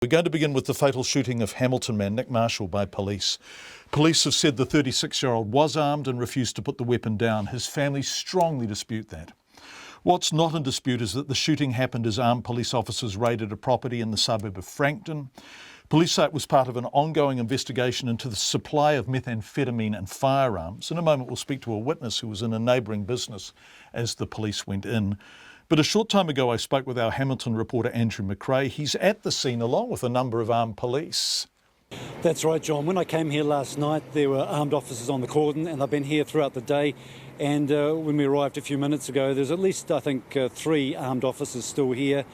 We're going to begin with the fatal shooting of Hamilton man Nick Marshall by police. Police have said the 36-year-old was armed and refused to put the weapon down. His family strongly dispute that. What's not in dispute is that the shooting happened as armed police officers raided a property in the suburb of Frankton. Police say it was part of an ongoing investigation into the supply of methamphetamine and firearms. In a moment we'll speak to a witness who was in a neighbouring business as the police went in. But a short time ago I spoke with our Hamilton reporter Andrew McRae. He's at the scene along with a number of armed police. That's right, John. When I came here last night, there were armed officers on the cordon, and they've been here throughout the day. And when we arrived a few minutes ago, there's at least, I think, 3 armed officers still here,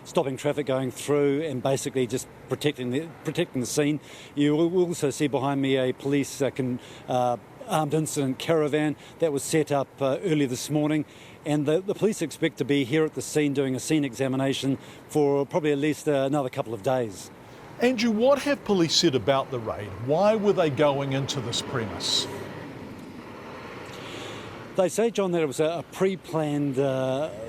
stopping traffic going through and basically just protecting the scene. You will also see behind me a police armed incident caravan that was set up early this morning. And the police expect to be here at the scene doing a scene examination for probably at least another couple of days. Andrew, what have police said about the raid? Why were they going into this premise? They say, John, that it was a pre-planned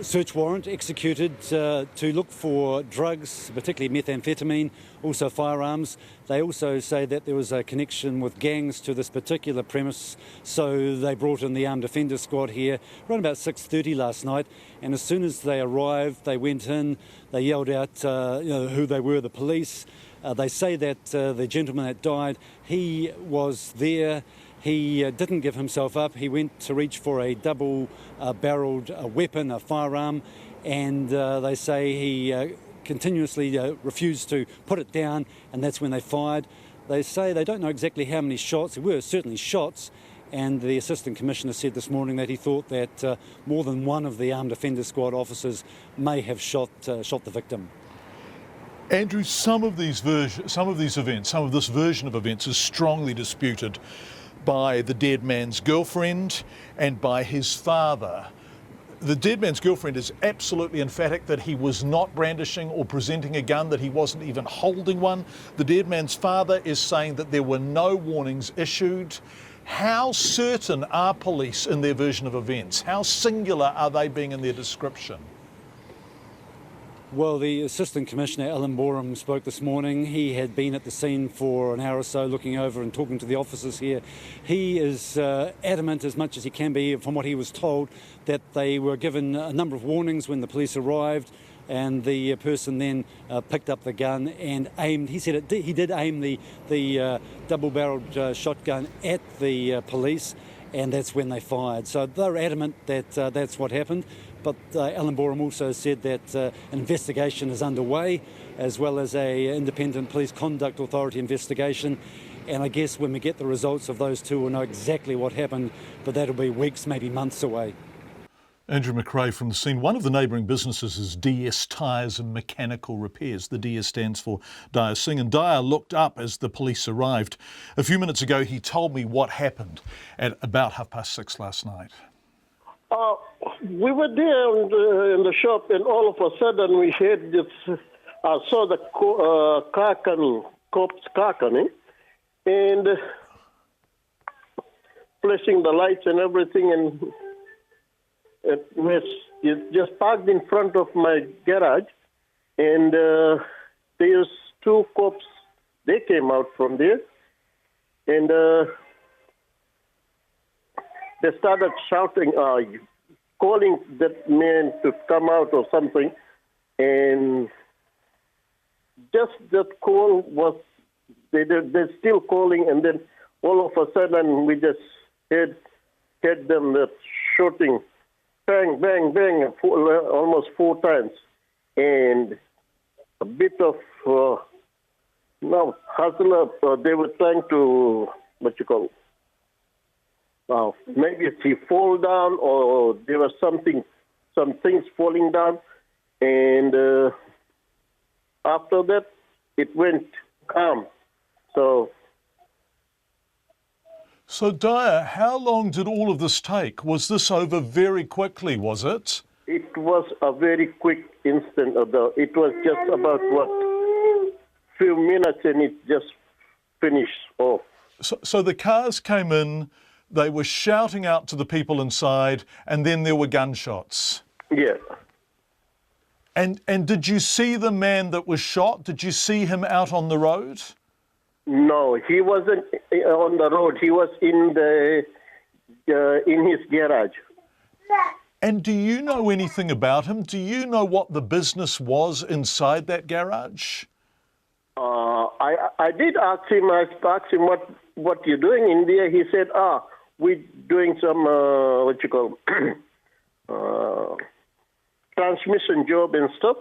search warrant executed to look for drugs, particularly methamphetamine, also firearms. They also say that there was a connection with gangs to this particular premise, so they brought in the armed offender squad here around about 6:30 last night, and as soon as they arrived, they went in, they yelled out who they were, the police. They say that the gentleman that died, he was there. He didn't give himself up. He went to reach for a double-barreled weapon, a firearm, and they say he continuously refused to put it down, and that's when they fired. They say they don't know exactly how many shots. There were certainly shots, and the Assistant Commissioner said this morning that he thought that more than one of the Armed Offender Squad officers may have shot the victim. Andrew, some of this version of events is strongly disputed by the dead man's girlfriend and by his father. The dead man's girlfriend is absolutely emphatic that he was not brandishing or presenting a gun, that he wasn't even holding one. The dead man's father is saying that there were no warnings issued. How certain are police in their version of events? How singular are they being in their description? Well, the Assistant Commissioner, Alan Borum, spoke this morning. He had been at the scene for an hour or so looking over and talking to the officers here. He is adamant as much as he can be from what he was told that they were given a number of warnings when the police arrived, and the person then picked up the gun and aimed. He said he did aim the double-barreled shotgun at the police, and that's when they fired. So they're adamant that that's what happened. But Alan Borum also said that an investigation is underway, as well as a independent police conduct authority investigation. And I guess when we get the results of those two, we'll know exactly what happened, but that'll be weeks, maybe months away. Andrew McRae from the scene. One of the neighbouring businesses is DS Tyres and Mechanical Repairs. The DS stands for Dyer Singh, and Dyer looked up as the police arrived. A few minutes ago he told me what happened at about 6:30 last night. We were there in the shop, and all of a sudden we heard this. I saw the car coming, cops' car coming, and flashing the lights and everything, and it just parked in front of my garage, and there's 2 cops. They came out from there, and they started shouting, calling that man to come out or something, and just that call was, they're still calling, and then all of a sudden we just heard them shooting, bang, bang, bang, almost 4 times, and a bit of hustle up. They were trying to, maybe he fall down, or there was some things falling down, and after that it went calm. So Dyer, how long did all of this take? Was this over very quickly, was it? It was a very quick instant. It was just about few minutes, and it just finished off. So the cars came in, they were shouting out to the people inside, and then there were gunshots. Yeah. And did you see the man that was shot? Did you see him out on the road? No, he wasn't on the road. He was in his garage. And do you know anything about him? Do you know what the business was inside that garage? I did ask him. I asked him what you're doing in there. He said, we're doing some transmission job and stuff.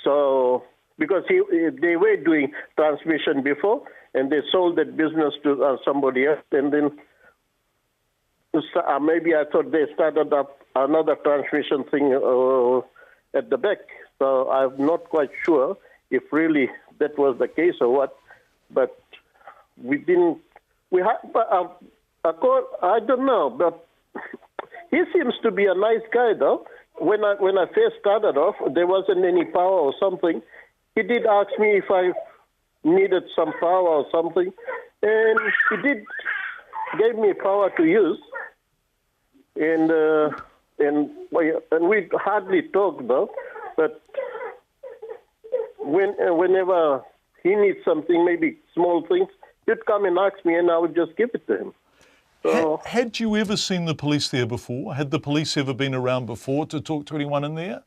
So because they were doing transmission before, and they sold that business to somebody else, and then maybe I thought they started up another transmission thing at the back. So I'm not quite sure if really that was the case or what. But we didn't. We had. I don't know, but he seems to be a nice guy, though. When I first started off, there wasn't any power or something. He did ask me if I needed some power or something, and he did gave me power to use. And we hardly talk though, but whenever he needs something, maybe small things, he'd come and ask me, and I would just give it to him. So, Had you ever seen the police there before? Had the police ever been around before to talk to anyone in there?